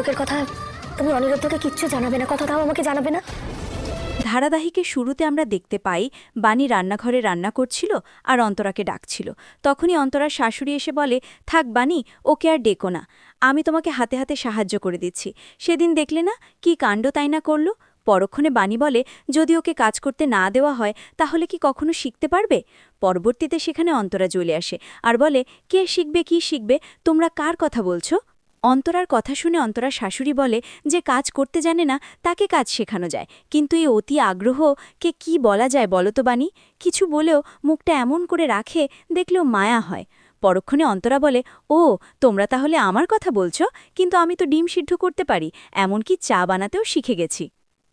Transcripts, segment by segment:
আজকের কথা তুমি অনিরুদ্ধকে কিচ্ছু জানাবে না, কথা দাও আমাকে জানাবে না। ধারাবাহিকের শুরুতে আমরা দেখতে পাই বাণী রান্নাঘরে রান্না করছিল আর অন্তরাকে ডাকছিল। তখনই অন্তরার শাশুড়ি এসে বলে, থাক বাণী, ওকে আর ডেকো না, আমি তোমাকে হাতে হাতে সাহায্য করে দিচ্ছি। সেদিন দেখলে না কি কাণ্ড তাই না করল। পরক্ষণে বাণী বলে, যদি ওকে কাজ করতে না দেওয়া হয় তাহলে কি কখনো শিখতে পারবে। পরবর্তীতে সেখানে অন্তরা চলে আসে আর বলে, কে শিখবে কি শিখবে, তোমরা কার কথা বলছো। অন্তরার কথা শুনে অন্তরার শাশুড়ি বলে, যে কাজ করতে জানে না তাকে কাজ শেখানো যায়, কিন্তু এই অতি আগ্রহকে কি বলা যায় বলো তো বাণী। কিছু বলেও মুখটা এমন করে রাখে, দেখলেও মায়া হয়। পরক্ষণে অন্তরা বলে, ও তোমরা তাহলে আমার কথা বলছো, কিন্তু আমি তো ডিম সিদ্ধ করতে পারি, এমনকি চা বানাতেও শিখে গেছি।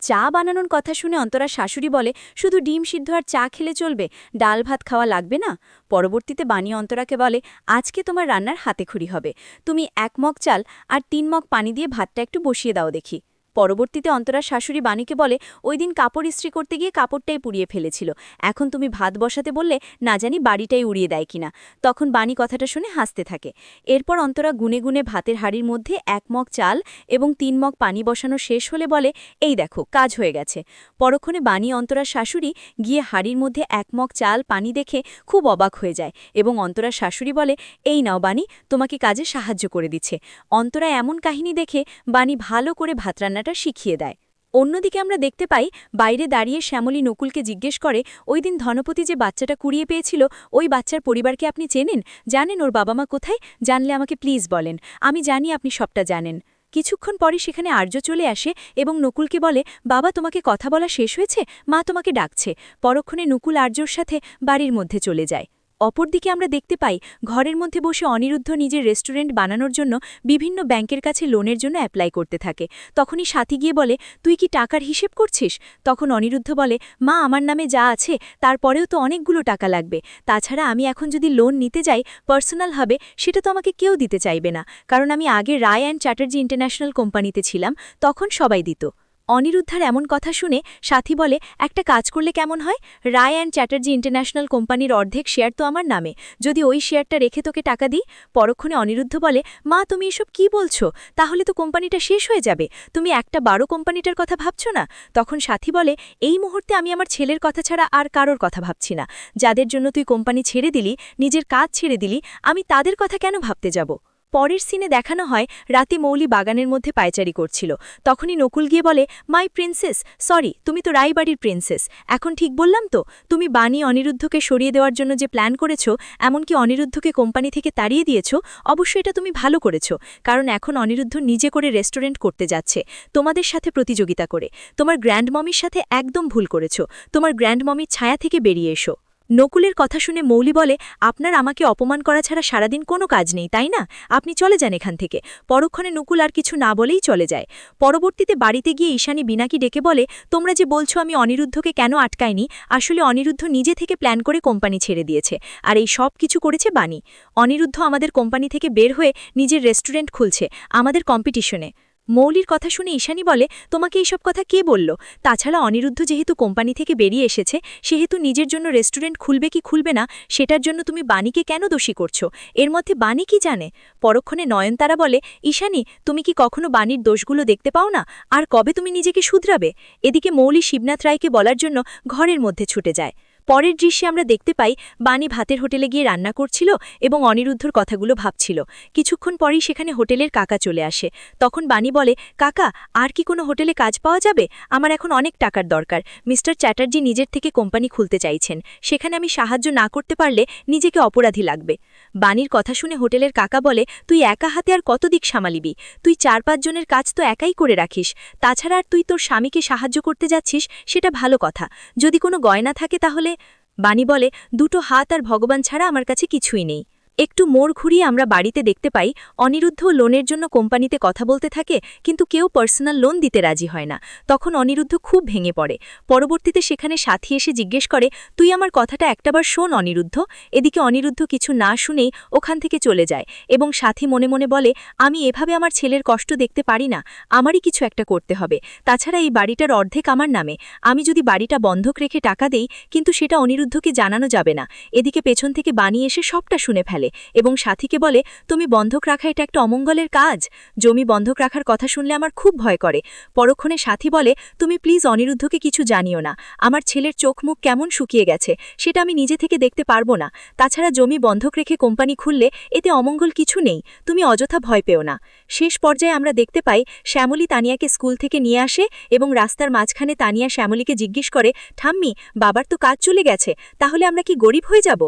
চা বানানোর কথা শুনে অন্তরার শাশুড়ি বলে, শুধু ডিম সিদ্ধ আর চা খেলে চলবে, ডাল ভাত খাওয়া লাগবে না। পরবর্তীতে বাণী অন্তরাকে বলে, আজকে তোমার রান্নার হাতেখড়ি হবে, তুমি 1 মগ চাল আর 3 মগ পানি দিয়ে ভাতটা একটু বসিয়ে দাও দেখি। পরবর্তীতে অন্তরার শাশুড়ি বাণীকে বলে, ওই দিন কাপড় ইস্ত্রি করতে গিয়ে কাপড়টাই পুড়িয়ে ফেলেছিল, এখন তুমি ভাত বসাতে বললে না জানি বাড়িটাই উড়িয়ে দেয় কিনা। তখন বাণী কথাটা শুনে হাসতে থাকে। এরপর অন্তরা গুনে গুনে ভাতের হাঁড়ির মধ্যে 1 মগ চাল এবং 3 মগ পানি বসানো শেষ হলে বলে, এই দেখো কাজ হয়ে গেছে। পরক্ষণে বাণী অন্তরার শাশুড়ি গিয়ে হাঁড়ির মধ্যে 1 মগ চাল পানি দেখে খুব অবাক হয়ে যায় এবং অন্তরার শাশুড়ি বলে, এই নাও বাণী, তোমাকে কাজে সাহায্য করে দিচ্ছে। অন্তরা এমন কাহিনী দেখে বাণী ভালো করে ভাত রান্নাটা শিখিয়ে দেয়। অন্যদিকে আমরা দেখতে পাই বাইরে দাঁড়িয়ে শ্যামলী নকুলকে জিজ্ঞেস করে, ওই দিন ধনপতি যে বাচ্চাটা কুড়িয়ে পেয়েছিল ওই বাচ্চার পরিবারকে আপনি চেনেন, জানেন ওর বাবা মা কোথায়, জানলে আমাকে প্লিজ বলেন, আমি জানি আপনি সবটা জানেন। কিছুক্ষণ পরে সেখানে আর্য চলে আসে এবং নকুলকে বলে, বাবা তোমাকে কথা বলা শেষ হয়েছে, মা তোমাকে ডাকছে। পরক্ষণে নকুল আর্যর সাথে বাড়ির মধ্যে চলে যায়। অপরদিকে আমরা দেখতে পাই ঘরের মধ্যে বসে অনিরুদ্ধ নিজের রেস্টুরেন্ট বানানোর জন্য বিভিন্ন ব্যাংকের কাছে লোনের জন্য অ্যাপ্লাই করতে থাকে। তখনই সাথী গিয়ে বলে, তুই কি টাকার হিসেব করছিস। তখন অনিরুদ্ধ বলে, মা আমার নামে যা আছে তারপরেও তো অনেকগুলো টাকা লাগবে, তাছাড়া আমি এখন যদি লোন নিতে যাই পার্সোনাল হবে সেটা তো আমাকে কেউ দিতে চাইবে না, কারণ আমি আগে রায় অ্যান্ড চ্যাটার্জি ইন্টারন্যাশনাল কোম্পানিতে ছিলাম, তখন সবাই দিত। অনিরুদ্ধার এমন কথা শুনে সাথী বলে, একটা কাজ করলে কেমন হয়, রায় অ্যান্ড চ্যাটার্জি ইন্টারন্যাশনাল কোম্পানির অর্ধেক শেয়ার তো আমার নামে, যদি ওই শেয়ারটা রেখে তোকে টাকা দিই। পরক্ষণে অনিরুদ্ধ বলে, মা তুমি এসব কি বলছো, তাহলে তো কোম্পানিটা শেষ হয়ে যাবে, তুমি একটা 12 কোম্পানিটার কথা ভাবছো না। তখন সাথী বলে, এই মুহূর্তে আমি আমার ছেলের কথা ছাড়া আর কারোর কথা ভাবছি না, যাদের জন্য তুই কোম্পানি ছেড়ে দিলি, নিজের কাজ ছেড়ে দিলি, আমি তাদের কথা কেন ভাবতে যাব। পরের সিনে দেখানো হয় রাতে মৌলি বাগানের মধ্যে পায়চারি করছিল। তখনই নকুল গিয়ে বলে, মাই প্রিন্সেস, সরি তুমি তো রায়বাড়ির প্রিন্সেস, এখন ঠিক বললাম তো, তুমি বাণী অনিরুদ্ধকে সরিয়ে দেওয়ার জন্য যে প্ল্যান করেছো, এমনকি অনিরুদ্ধকে কোম্পানি থেকে তাড়িয়ে দিয়েছো, অবশ্যই এটা তুমি ভালো করেছো, কারণ এখন অনিরুদ্ধ নিজে করে রেস্টুরেন্ট করতে যাচ্ছে তোমাদের সাথে প্রতিযোগিতা করে। তোমার গ্র্যান্ডমমির সাথে একদম ভুল করেছো, তোমার গ্র্যান্ডমমির ছায়া থেকে বেরিয়ে এসো। নকুলের কথা শুনে মৌলি বলে, আপনার আমাকে অপমান করা ছাড়া সারাদিন কোনো কাজ নেই তাই না, আপনি চলে যান এখান থেকে। পরক্ষণে নকুল আর কিছু না বলেই চলে যায়। পরবর্তীতে বাড়িতে গিয়ে ঈশানী বিনাকি ডেকে বলে, তোমরা যে বলছো আমি অনিরুদ্ধকে কেন আটকাইনি, আসলে অনিরুদ্ধ নিজে থেকে প্ল্যান করে কোম্পানি ছেড়ে দিয়েছে, আর এই সব কিছু করেছে বাণী। অনিরুদ্ধ আমাদের কোম্পানি থেকে বের হয়ে নিজের রেস্টুরেন্ট খুলছে আমাদের কম্পিটিশনে। মৌলির কথা শুনে ঈশানী বলে, তোমাকে এইসব কথা কে বলল, তাছাড়া অনিরুদ্ধ যেহেতু কোম্পানি থেকে বেরিয়ে এসেছে সেহেতু নিজের জন্য রেস্টুরেন্ট খুলবে কি খুলবে না সেটার জন্য তুমি বাণীকে কেন দোষী করছো, এর মধ্যে বাণী কি জানে। পরক্ষণে নয়নতারা বলে, ঈশানী তুমি কি কখনো বাণীর দোষগুলো দেখতে পাও না, আর কবে তুমি নিজেকে শুধরাবে। এদিকে মৌলি শিবনাথ রায়কে বলার জন্য ঘরের মধ্যে ছুটে যায়। পরের দৃশ্যে আমরা দেখতে পাই বাণী ভাতের হোটেলে গিয়ে রান্না করছিল এবং অনিরুদ্ধর কথাগুলো ভাবছিল। কিছুক্ষণ পরেই সেখানে হোটেলের কাকা চলে আসে। তখন বাণী বলে, কাকা আর কি কোনো হোটেলে কাজ পাওয়া যাবে, আমার এখন অনেক টাকার দরকার, মিস্টার চ্যাটার্জি নিজের থেকে কোম্পানি খুলতে চাইছেন, সেখানে আমি সাহায্য না করতে পারলে নিজেকে অপরাধী লাগবে। বাণীর কথা শুনে হোটেলের কাকা বলে, তুই একা হাতে আর কত দিক সামালিবি, তুই 4-5 জনের কাজ তো একাই করে রাখিস, তাছাড়া আর তুই তোর স্বামীকে সাহায্য করতে যাচ্ছিস সেটা ভালো কথা, যদি কোনো গয়না থাকে তাহলে। বাণী বলে, 2টো হাত আর ভগবান ছাড়া আমার কাছে কিছুই নেই। একটু মোড় ঘুরিয়ে আমরা বাড়িতে দেখতে পাই অনিরুদ্ধ লোনের জন্য কোম্পানিতে কথা বলতে থাকে, কিন্তু কেউ পার্সোনাল লোন দিতে রাজি হয় না। তখন অনিরুদ্ধ খুব ভেঙে পড়ে। পরবর্তীতে সেখানে সাথী এসে জিজ্ঞেস করে, তুই আমার কথাটা একটাবার শোন অনিরুদ্ধ। এদিকে অনিরুদ্ধ কিছু না শুনেই ওখান থেকে চলে যায় এবং সাথী মনে মনে বলে, আমি এভাবে আমার ছেলের কষ্ট দেখতে পারি না, আমারই কিছু একটা করতে হবে, তাছাড়া এই বাড়িটার অর্ধেক আমার নামে, আমি যদি বাড়িটা বন্ধক রেখে টাকা দেই কিন্তু সেটা অনিরুদ্ধকে জানানো যাবে না। এদিকে পেছন থেকে বাণী এসে সবটা শুনে ফেলে। বলে এবং সাথীকে বলে, তুমি বন্ধক রাখা এটা একটা অমঙ্গলের কাজ। জমি বন্ধক রাখার কথা শুনলে আমার খুব ভয় করে। পরক্ষণে সাথী বলে, তুমি প্লিজ অনিরুদ্ধকে কিছু জানিও না। আমার ছেলের চোখ মুখ কেমন শুকিয়ে গেছে সেটা আমি নিজে থেকে দেখতে পারবো না। তাছাড়া জমি বন্ধক রেখে কোম্পানি খুললে এতে অমঙ্গল কিছু নেই, তুমি অযথা ভয় পেও না। শেষ পর্যায়ে আমরা দেখতে পাই শ্যামলী তানিয়াকে স্কুল থেকে নিয়ে আসে এবং রাস্তার মাঝখানে তানিয়া শ্যামলীকে জিজ্ঞেস করে, ঠাম্মি, বাবার তো কাজ চলে গেছে, তাহলে আমরা কি গরিব হয়ে যাব?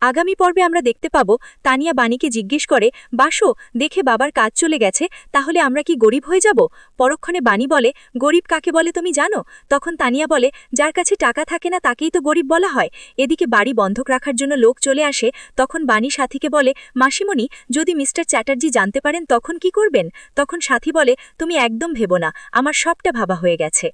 আগামী পর্বে আমরা দেখতে পাবো তানিয়া বাণীকে জিজ্ঞেস করে, বাসো, দেখে বাবার কাজ চলে গেছে, তাহলে আমরা কি গরিব হয়ে যাব? পরক্ষণে বাণী বলে, গরিব কাকে বলে তুমি জানো? তখন তানিয়া বলে, যার কাছে টাকা থাকে না তাকেই তো গরিব বলা হয়। এদিকে বাড়ি বন্ধক রাখার জন্য লোক চলে আসে। তখন বাণী সাথীকে বলে, মাসিমণি, যদি মিস্টার চ্যাটার্জি জানতে পারেন তখন কি করবেন? তখন সাথী বলে, তুমি একদম ভেবো না, আমার সবটা ভাবা হয়ে গেছে।